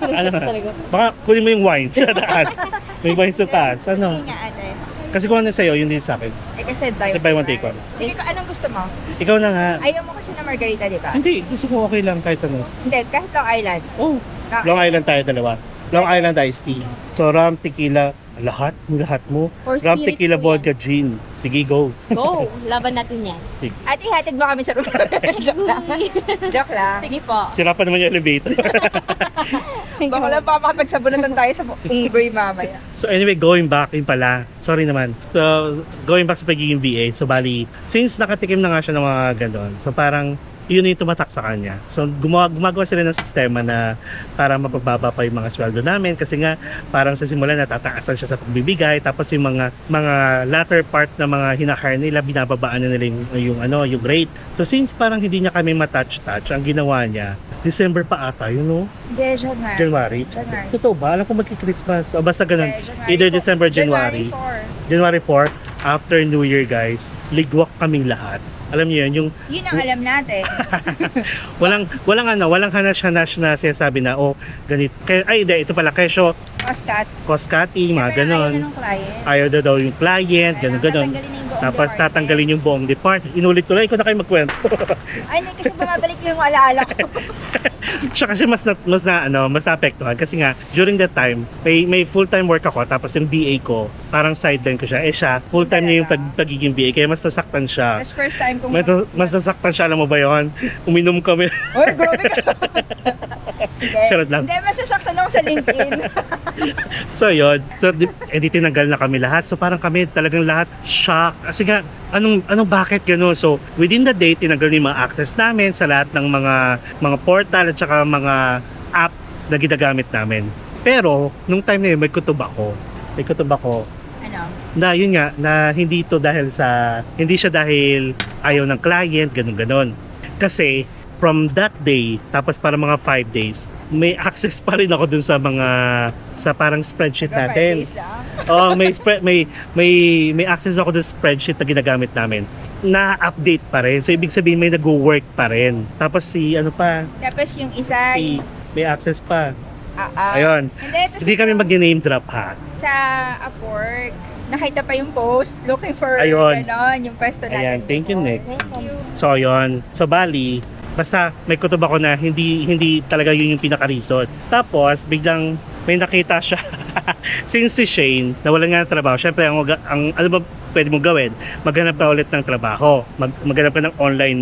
Ano na? Talaga. Baka kunin mo yung wine sa taas. May wine sa taas. Ano? Hindi nga, ate. Kasi kung ano sa'yo, yun din sa akin. Eh, kasi Kasi buy one take one. Sige, anong gusto mo? Ikaw na nga. Ayaw mo kasi na margarita, di ba? Hindi, gusto ko okay lang kahit ano. Hindi, kahit Long Island. Oh, Long Island tayo dalawa. Long Island iced tea. So ram, tequila, lahat mo. Or Ram, spirits tequila, po yan. vodka, gin. Sige, go. Go! Laban natin yan. Ate, hatid mo kami sa room. Joke lang. Joke lang. Sige po. Sira pa naman yung elevator. Baka lang pa makapagsabunutan tayo sa unggoy mamaya. So anyway, going back, yun pala. Sorry naman. So, going back sa pagiging VA. So, bali, since nakatikim na nga siya ng mga ganon, so parang yun yung tumatak sa kanya. So, gumagawa sila ng sistema na para mapababa pa yung mga sweldo namin kasi nga parang sa simula natataasan siya sa pagbibigay tapos yung mga latter part na mga hinahire nila binababaan na nila yung rate. So, since parang hindi niya kami matouch, ang ginawa niya, December pa ata, you know? Hindi, January. January? Totoo ba? Alam ko magki-Christmas. O basta ganun. January Either 4. December, January. January 4, after New Year guys, ligwak kaming lahat. Alam niyo yun, yung Yun ang alam natin. walang hanash-hanash na sinasabi na, oh, ganito. Ay, hindi, ito pala, kesyo, Oscat. cost cutting, mga ganon. Ayaw na ng client. Ayaw daw yung client, Ayaw, ganon. tatanggalin na yung buong Tapos department. tatanggalin yung buong department. Inulit ko lang, ikaw na kayo magkwento. Ay, hindi, kasi bumabalik yung alaala ko. Siya kasi mas naapektuhan kasi nga during that time may full-time work ako tapos yung VA ko parang sideline ko siya siya full-time niya yung pagiging VA kaya mas nasaktan siya. That's first time kong... Mas nasaktan siya, alam mo ba yun? Uminom kami. Oy, grabe ka. Charot lang. Hindi, masasaktan ako sa LinkedIn. So yun, di tinanggal na kami lahat. So parang kami talagang lahat shock. Kasi nga, anong bakit gano'n? So within the day, tinanggal yung mga access namin sa lahat ng mga portal at saka mga app na ginagamit namin. Pero, nung time na yun, may kutob ako. Ano? Na yun nga, na hindi siya dahil ayaw ng client, ganun. Kasi, from that day, tapos para mga 5 days, may access pa rin ako dun sa parang spreadsheet natin. 5 days lang. Oh, may access ako dun sa spreadsheet na ginagamit namin. Na-update pa rin. So, ibig sabihin may nag-work pa rin. Tapos Tapos yung isa, may access pa. ah. Ayun. Tapos Hindi kami mag-name drop ha. sa Upwork, nakita pa yung post, looking for, Ayun. yung pwesto natin. Ayan, thank you, Nick. Thank you. So, ayun. Sa Bali, basta may kutob ako na hindi talaga yun yung pinaka-reason. Tapos, biglang may nakita siya. Since si Shane, nawalan nga ng trabaho, syempre, ang ano ba pwede mong gawin? Maghanap ka ulit ng trabaho. Maghanap ka ng online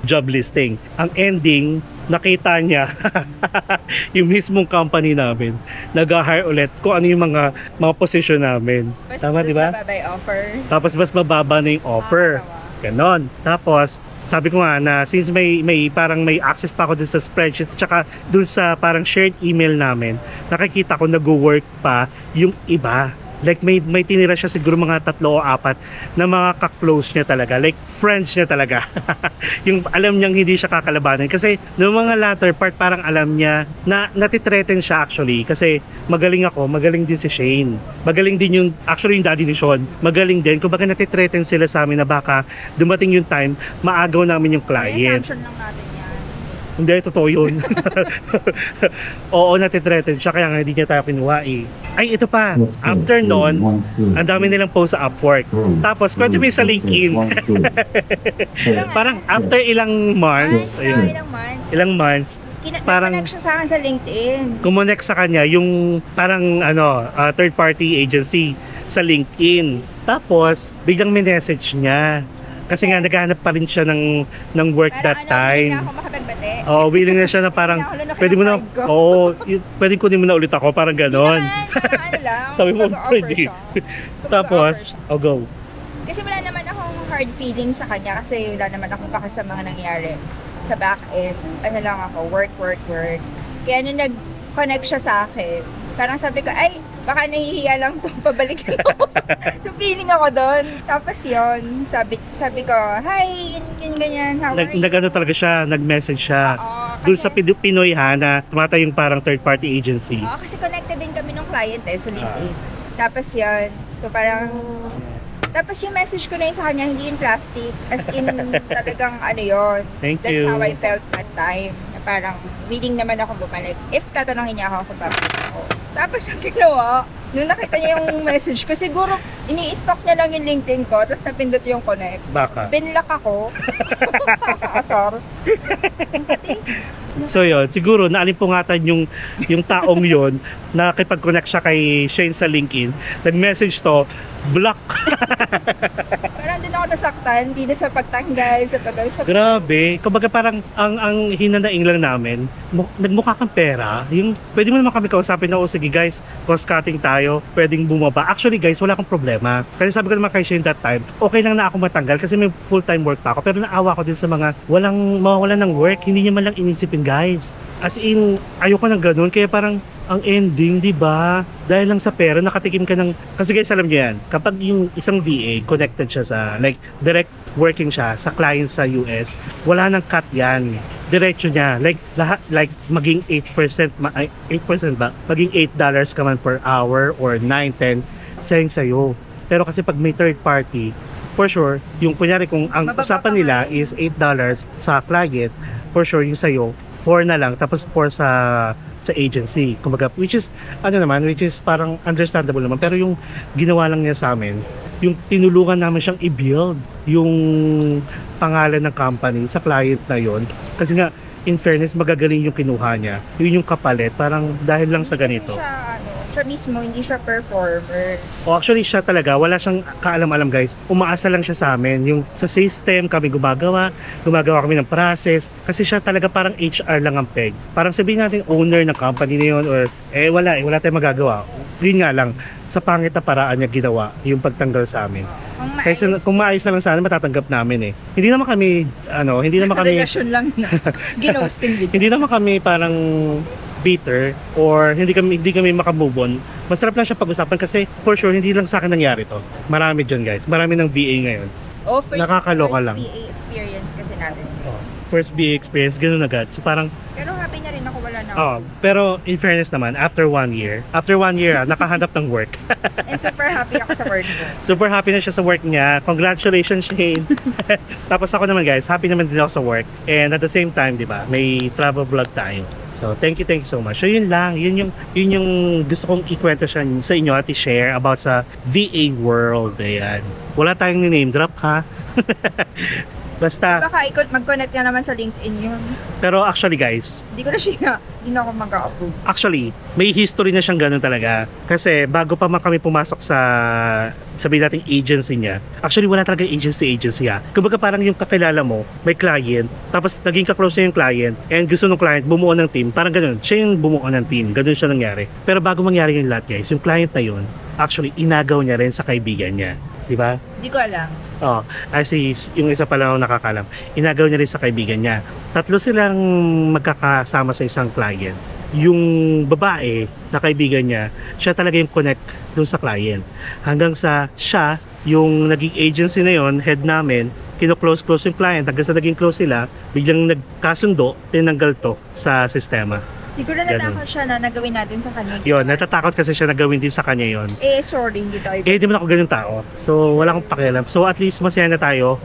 job listing. Ang ending, nakita niya yung mismong company namin nag-hire ulit kung ano yung mga position namin. Tama, di ba? Mas offer. Tapos mas mababa na yung offer. Ganon. Tapos, sabi ko nga na since may parang may access pa ako dun sa spreadsheet tsaka dun sa parang shared email namin, nakikita ko nag-work pa yung iba. Like may tinira siya siguro mga 3 o 4 na mga ka-close niya talaga. Like friends niya talaga. Yung alam niyang hindi siya kakalabanin. Kasi noong mga latter part parang alam niya na natitreaten siya actually. Kasi magaling ako, magaling din si Shane. Magaling din yung, actually yung daddy ni Sean. Magaling din. Kung baga natitreaten sila sa amin na baka dumating yung time, maagaw namin yung May client. assumption lang natin yan. Hindi, totoo yun. Oo, natitreaten siya kaya nga hindi niya tayo kinuha eh. Ay, ito pa. After noon, ang dami nilang post sa Upwork. Tapos, kwento mo yung sa LinkedIn. Parang after ilang months, ayun, ilang months, parang Nag-connect siya sa akin sa LinkedIn. kumonek sa kanya yung parang third party agency sa LinkedIn. Tapos, biglang minessage niya. Kasi nga naghahanap pa rin siya ng work that time. Parang ako makapagbate. Oo, willing na siya na parang pwede mo na, pwede kunin mo na ulit ako, parang ganon. Lang. Sabi mo, Mag-offer pwede. siya. Tapos, go. Kasi wala naman akong hard feelings sa kanya kasi wala naman akong pake sa mga nangyari sa back end. Ano lang ako, work. Kaya nung nag-connect siya sa akin, parang sabi ko, ay, baka nahihiya lang itong pabalikin ako. So, feeling ako doon. Tapos yun, sabi ko, hi, ganyan, how are you? Nag-ano talaga siya, nag-message siya. Oo, Doon sa kasi- Pinoy ha, na tumatay yung parang third party agency. Oo, kasi connected din kami ng client sa LinkedIn. Tapos yun, so parang, tapos yung message ko na yun sa kanya, hindi yung plastic. As in, talagang ano yun. Thank That's you. how I felt that time. Na parang, willing naman ako bumalik. If tatanungin niya ako kung babalik ako. Tapos ang ginawa, nung nakita niya yung message ko, siguro, ini-stalk niya lang yung LinkedIn ko, tapos napindot yung connect. Baka. Binlock ako. Asar. So yun, siguro naalimpungatan yung taong yon na nakipag-connect siya kay Shane sa LinkedIn. Nag-message to, block. Parang din ako nasaktan, hindi na sa pagtanggal, sa pag-alsap. Grabe. Kumbaga parang ang hinanaing lang namin, nagmukha kang pera. Yung, pwede mo naman kami kausapin na, sige guys, cost cutting tayo, pwedeng bumaba. Actually guys, wala akong problema. Kasi sabi ko naman kay Shane that time, okay lang na ako matanggal kasi may full-time work pa ako. Pero naawa ko din sa mga mawawalan ng work, hindi niya man lang inisipin guys. As in, ayoko ng ganun. Kaya parang, ang ending, di ba? Dahil lang sa pera, nakatikim ka ng... Kasi guys, alam niyo yan, kapag yung isang VA, connected siya sa, like, direct working siya sa client sa US, wala nang cut yan. Diretso niya. Like, lahat, like, maging 8%, 8% ba? Maging $8 ka man per hour or 9, 10, sayang sa'yo. Pero kasi pag may third party, for sure, yung kunyari kung ang Mababa usapan pa nila nga is $8 sa client, for sure yung sa'yo, 4 na lang, tapos 4 sa agency. Kumbaga, which is parang understandable naman. Pero yung ginawa lang niya sa amin, yung tinulungan namin siyang i-build yung pangalan ng company sa client na yon. Kasi nga, in fairness, magagaling yung kinuha niya. Yun yung kapalit, parang dahil lang sa ganito. Siya mismo, hindi siya performer. O actually siya talaga, wala siyang kaalam-alam guys. Umaasa lang siya sa amin. Yung sa system kami gumagawa kami ng process. Kasi siya talaga parang HR lang ang peg. Parang sabihin natin owner ng company na yun or wala tayong magagawa. Yun nga lang, sa pangit na paraan niya ginawa yung pagtanggal sa amin. Kasi kung maayos na lang sana matatanggap namin eh. Hindi naman kami Relasyon lang na. Ginosting video. hindi naman kami parang bitter or hindi kami makamove on. Masarap lang siya pag-usapan kasi for sure hindi lang sa akin nangyari to. Marami dyan guys. Marami ng VA ngayon. Nakakaloka lang. VA experience kasi natin. First VA experience, ganun agad. So parang, Pero happy na rin ako, wala na ako. pero in fairness naman, after one year, nakahanap ng work. And super happy ako sa work ko. Super happy na siya sa work niya. Congratulations, Shane. Tapos ako naman guys, happy naman din ako sa work. And at the same time, di ba, may travel vlog tayo. So, thank you so much. So, yun lang. Yun yung gusto kong ikwento siya sa inyo at i-share about sa VA world. Ayan. Wala tayong name drop, ha? Basta, Baka mag-connect ka naman sa LinkedIn yun. pero actually guys, Hindi na ako mag-approve. actually, may history na siyang ganun talaga. Kasi bago pa man kami pumasok sa, sabihin natin agency niya, actually wala talaga agency ha. Kumbaga parang yung kakilala mo, may client, tapos naging ka-close niya yung client, and gusto ng client bumuo ng team, parang ganun, siya yung bumuo ng team, ganun siya nangyari. Pero bago mangyari yung lahat guys, yung client na yun, actually inagaw niya rin sa kaibigan niya. Diba? Hindi ko alam. Oh, yung isa pa lang nakakalam. Inagaw niya rin sa kaibigan niya. 3 silang magkakasama sa isang client. yung babae na kaibigan niya, siya talaga yung connect dun sa client. Hanggang sa siya, yung naging agency na yon, head namin, kino-close yung client. Hanggang sa naging close sila, biglang nagkasundo, tinanggal to sa sistema. Siguro natakot siya na nagawin natin sa kanya. Yun, natatakot kasi siya na gawin din sa kanya yon. Sorry, hindi tayo. Di man ako ganun tao. So, wala akong pakialam. So, at least masaya na tayo.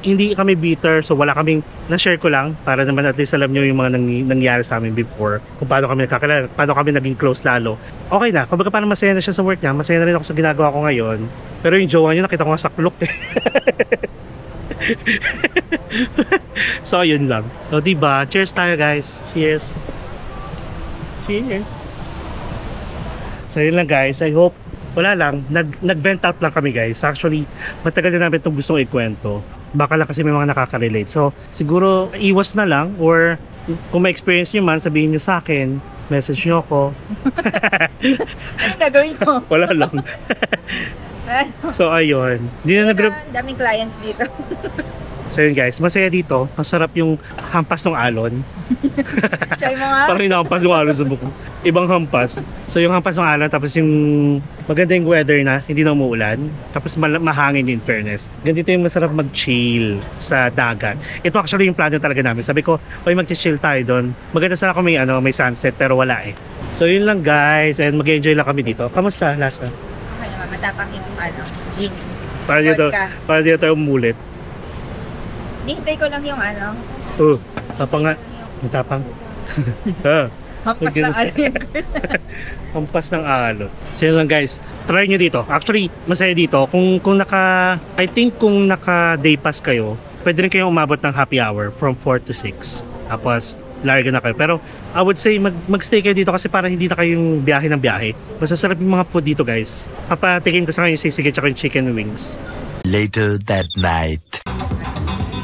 Hindi kami bitter. So, wala kaming, na-share ko lang para naman at least alam nyo yung mga nangyari sa amin before. Kung paano kami nakakilala, paano kami naging close lalo. Okay na. Kung baga paano masaya na siya sa work niya, masaya na rin ako sa ginagawa ko ngayon. Pero yung jowa niya, nakita ko nga saklok eh. So, yun lang. So, diba? Cheers tayo guys. Cheers. Cheers. So yun lang guys, I hope wala lang, nag-vent out lang kami guys. Actually, matagal na namin itong gustong ikwento. Baka lang kasi may mga nakaka-relate. So siguro iwas na lang, or kung may experience nyo man, sabihin nyo sa akin, message nyo ako. Ano gagawin ko? Wala lang. So ayun, hindi na daming clients dito. So yun guys, masaya dito. Masarap yung hampas ng alon. Try mo nga. Parang hinahampas ng alon sa buko. Ibang hampas. So yung hampas ng alon, tapos yung maganda yung weather na, hindi na umuulan. Tapos mahangin in fairness. Ganito yung masarap mag-chill sa dagat. Ito actually yung plano talaga namin. Sabi ko, oy mag-chill tayo doon. Maganda sana kung may sunset, pero wala eh. So yun lang guys, and mag-enjoy lang kami dito. Kamusta, Lasa? Okay naman, matapang yung gin. Para dito tayo umulit. Nihintay ko lang yung Tapang nga. Matapang. hampas ng alon. Hampas ng alon. So yun lang guys. Try nyo dito. Actually, masaya dito. Kung I think kung naka day pass kayo, pwede rin kayong umabot ng happy hour from 4 to 6. Tapos, larga na kayo. Pero, I would say, magstay kayo dito kasi para hindi na kayong biyahe ng biyahe. Masasarap yung mga food dito guys. Papatikin ko sa kayo yung sisig at yung chicken wings. Later that night.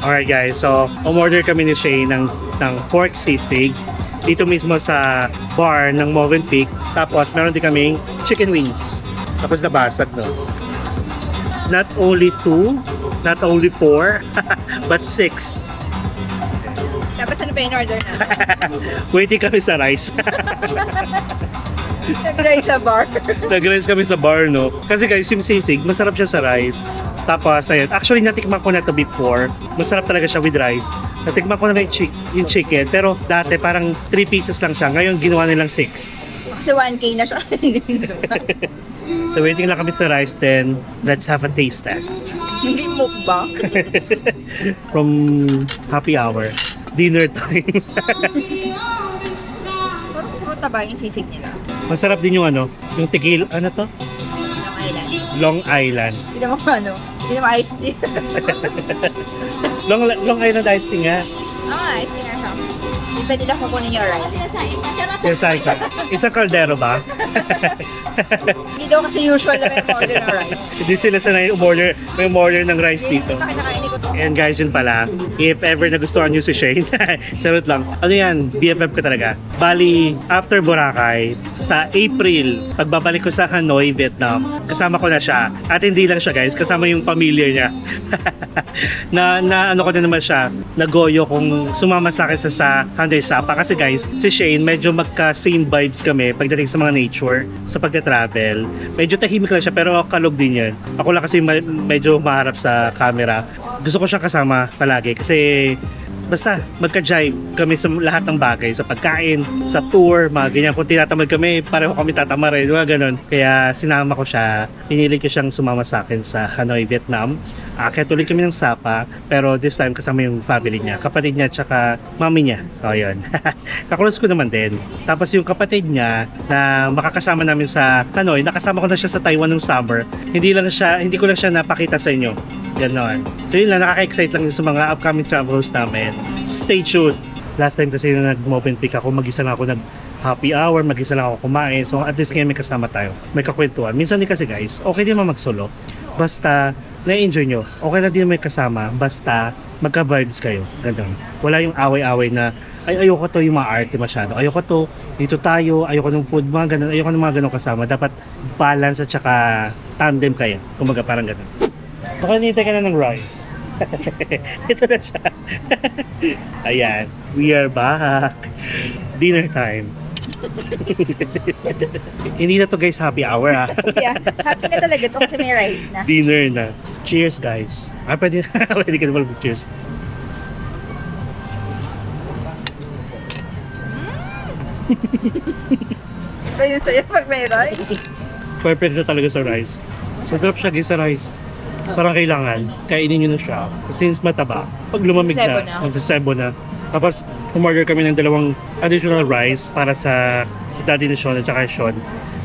Alright guys, so umorder kami ni Shane ng pork sisig dito mismo sa bar ng Movenpick. Tapos meron din kaming chicken wings. Tapos nabasag no. Not only 2, not only 4, but 6. Tapos ano pa yung order na? Waiting kami sa rice. Nag-rice sa bar. Nag-rice kami sa bar, no? Kasi guys, yung sisig, masarap siya sa rice. Tapos, ayun. Actually, natikman ko na to before. Masarap talaga siya with rice. Natikman ko na yung chicken. Pero dati, parang 3 pieces lang siya. Ngayon, ginawa nilang 6. Kasi 1K na siya. So, waiting lang kami sa rice. Then, let's have a taste test. Hindi mukbang. From happy hour. Dinner time. Puro taba yung sisig nila. Masarap din yung yung tequila. Ano to? Long Island. Hindi mo hindi mo iced tea. Long Island iced tea nga. Iced tea nga siya. Hindi nila kukunin yung rice. Yes, isang kaldero ba? Hindi daw kasi usual na may order ng rice. Hindi sila sanay may order ng rice dito. And guys, yun pala, if ever nagustuhan nyo si Shane, charot lang, ano yan, BFF ko talaga. Bali, after Boracay, sa April, pagbabalik ko sa Hanoi, Vietnam, kasama ko na siya. At hindi lang siya guys, kasama yung pamilya niya. na ano ko na naman siya, nagoyo kung sumama sa akin sa Hanoi Sapa. Kasi guys, si Shane, medyo magka-same vibes kami pagdating sa mga nature, sa pagka-travel. Medyo tahimik lang siya, pero kalog din yan. Ako lang kasi medyo maharap sa camera. Gusto ko siyang kasama palagi kasi basta magka-jive kami sa lahat ng bagay, sa pagkain, sa tour, mga ganyan. Kung tinatamad kami, pareho kami tatamad rin, mga ganun. Kaya sinama ko siya, pinili ko siyang sumama sa akin sa Hanoi, Vietnam. Kaya tuloy kami ng Sapa, pero this time kasama yung family niya, kapatid niya, tsaka mami niya. O yun. Kaklose ko naman din. Tapos yung kapatid niya na makakasama namin sa Hanoi, nakasama ko na siya sa Taiwan ng summer. Hindi ko lang siya napakita sa inyo. Ganon. So yun lang, nakaka-excite lang sa mga upcoming travels namin. Stay tuned. Last time kasi nung nag-Movenpick ako, mag-isa lang ako happy hour, mag-isa lang ako kumain. So at least ngayon may kasama tayo. May kakwentuhan. Minsan din kasi guys, okay din naman mag-solo. Basta na-enjoy nyo. Okay lang din may kasama. Basta magka-vibes kayo. Ganon. Wala yung away-away na ayoko to yung mga arte masyado. Ayoko to, dito tayo, ayoko ng food, mga ganun. Ayoko ng mga ganun kasama. Dapat balance at saka tandem kayo. Kumaga parang ganun. Baka nitay ka na ng rice. Ito na siya. Ayan, we are back. Dinner time. Hindi na to guys happy hour ha. Yeah, happy na talaga to kasi may rice na. Dinner na. Cheers guys. Pwede ka naman mag-cheers. Sayo pag may rice. Perfect na talaga sa rice. Sasarap siya guys sa rice. Parang kailangan, kainin nyo na siya. Kasi since mataba, pag lumamig Sebo na, na. magsasebo na. Tapos, umorder kami ng 2 additional rice para sa daddy ni Sean at saka Sean.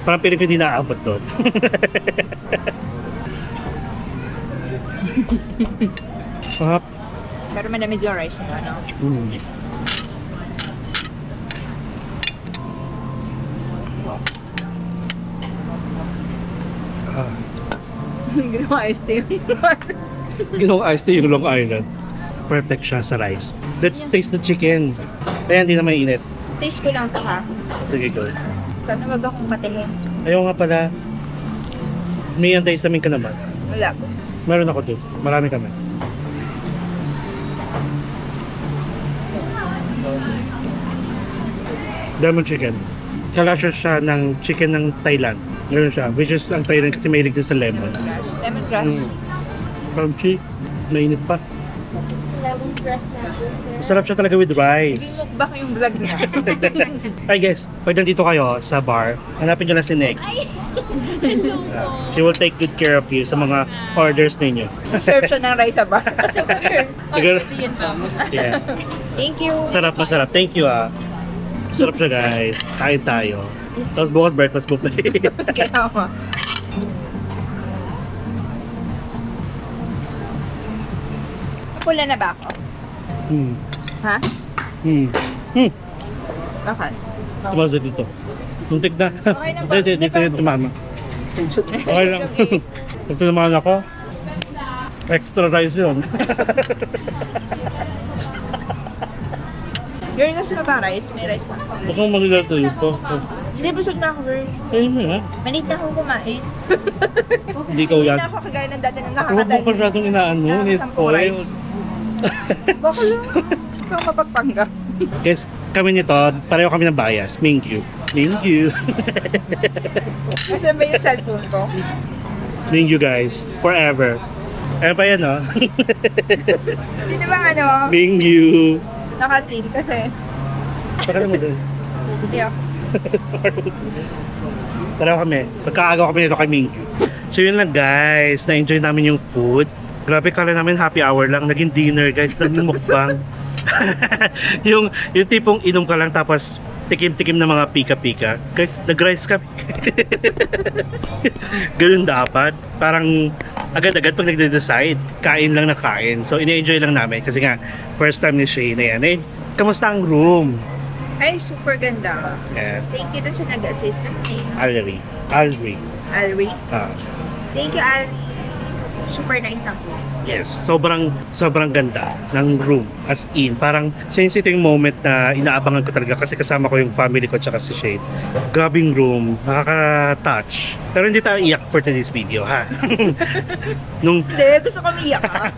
Parang piling ko hindi naaabot doon. Sarap. Pero manamig yung rice na, ano? Mm. Ah, Ginawa ice tea. ginawang iced tea yung Long Island. Perfect siya sa rice. Let's taste the chicken. Kaya hindi na mainit. Taste ko lang to ha. Sige, good. Sana wag akong patihin. Ayaw nga pala. May antihistamine ka naman. Wala. Meron ako doon. Marami kami. Lemon chicken. Kalasya siya ng chicken ng Thailand. Ganun siya. Which is ang Thailand kasi mahilig din sa lemon. Lemongrass. Crunchy. Mainit pa. Lemongrass natin, sir. Masarap siya talaga with rice. Baka yung vlog niya. Hi guys, pag nandito kayo sa bar, hanapin nyo na si Nick. Hello po. She will take good care of you sa mga orders ninyo. Serve siya ng rice sa bar. Siguro- Yan siya. Yeah. Thank you. Masarap. Thank you ah. Masarap siya guys. Kain tayo. Tapos bukas breakfast buffet. Kaya mo. Pula na ba ako? hmm. Ha? Hmm. Hmm. Okay. Tumasa dito. Muntik na. Okay lang ba? Dito yung tumama. Okay lang. It's okay. Pag tumaman ako, extra rice yun. Girl, gusto mo ba rice? May rice pa. Baka magilato yun po. Hindi, busog na ako, girl. Ayun mo yan. Malit na akong kumain. Hindi ikaw Hindi yan. na ako kagaya ng dati na Huwag mo nakakadali. pa masyadong inaano. Sampung rice. Baka lang. Ikaw mapagpanggap. Guys, kami nito, pareho kami ng bias. Mingyu. Mingyu. Nasaan ba yung cellphone ko? Mingyu guys. Forever. Ayun pa yan oh. Sino ba ano? Mingyu. Naka-team kasi. Pakala mo doon. Hindi ako. Pareho kami. Pagkaagaw kami nito kay Mingyu. So yun lang guys. Na-enjoy namin yung food. Grabe, kala namin happy hour lang. Naging dinner guys. Naging mukbang. yung tipong inom ka lang tapos tikim-tikim na mga pika-pika. Guys, nag-rice kami. Ganun dapat. Parang agad-agad pag nagde-decide, kain lang na kain. So, ini-enjoy lang namin. Kasi nga, first time ni Shay na yan. Eh, kamusta ang room? Ay, super ganda. Yeah. Thank you dun sa nag-assist ng team. Alri. Alri. Ah. Thank you, Alri. Super nice ang food. Yes, sobrang ganda ng room. As in, parang sensitive moment na inaabangan ko talaga kasi kasama ko yung family ko tsaka si Shade. Grabing room, nakaka-touch. Pero hindi tayo iyak for today's video, ha? nung Hindi, gusto ko umiyak ha.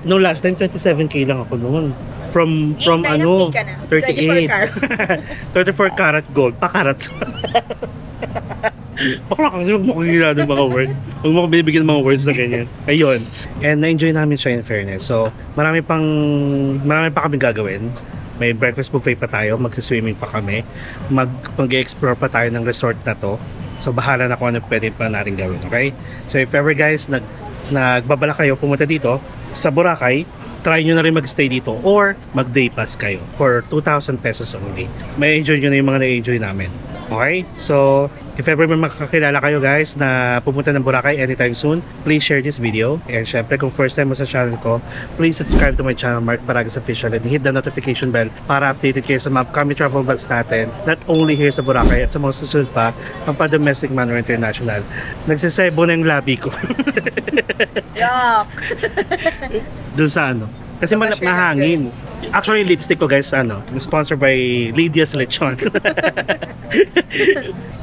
nung last time 27k lang ako noon. From Tayo ano, ng ka na. 38. 24 karat gold, pa-karat. Bakla kasi huwag mo kong ng mga words. Huwag mo kong binibigyan ng mga words na ganyan. Ayun. And na-enjoy namin siya in fairness. So, marami pa kami gagawin. May breakfast buffet pa tayo. Mag-swimming pa kami. Mag-explore pa tayo ng resort na to. So, bahala na kung ano pwede pa natin gawin. Okay? So, if ever guys, nagbabala kayo pumunta dito sa Boracay, try nyo na rin mag-stay dito or mag-day pass kayo for 2,000 pesos only. May enjoy nyo na yung mga na-enjoy namin. Okay? So, if ever may makakilala kayo guys na pupunta ng Boracay anytime soon, please share this video. And syempre, kung first time mo sa channel ko, please subscribe to my channel, Mark Baragas Official, and hit the notification bell para updated kayo sa mga upcoming travel vlogs natin, not only here sa Boracay at sa mga susunod pa, pang domestic man or international. Nagsisebo na yung labi ko. Yuck! Doon sa ano. Kasi mahangin. Actually, lipstick ko guys, sponsored by Lydia's Lechon.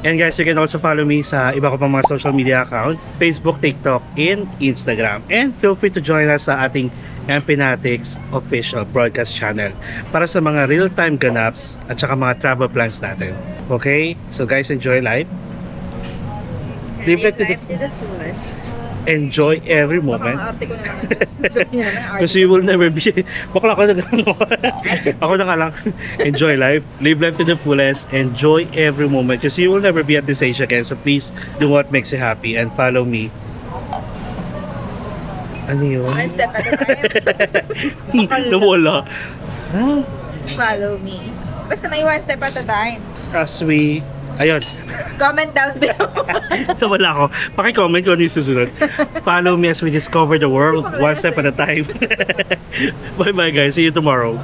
And guys, you can also follow me sa iba ko pang mga social media accounts, Facebook, TikTok, and Instagram. And feel free to join us sa ating Empinatics official broadcast channel para sa mga real-time ganaps at saka mga travel plans natin. Okay? So guys, enjoy life. Live life to the fullest. Enjoy every moment. Arte ko na naman. Sabi niya naman, arte. Kasi you will never be... Bakla ko na ako na nga lang. Enjoy life. Live life to the fullest. Enjoy every moment. Kasi you will never be at this age again. So please do what makes you happy and follow me. Ano yun? One step at a time. Nawala. Follow me. Basta may one step at a time. As we... Ayun. Comment down below. Nawala ako. Paki-comment kung ano yung susunod. Follow me as we discover the world one step at a time. Bye-bye guys. See you tomorrow.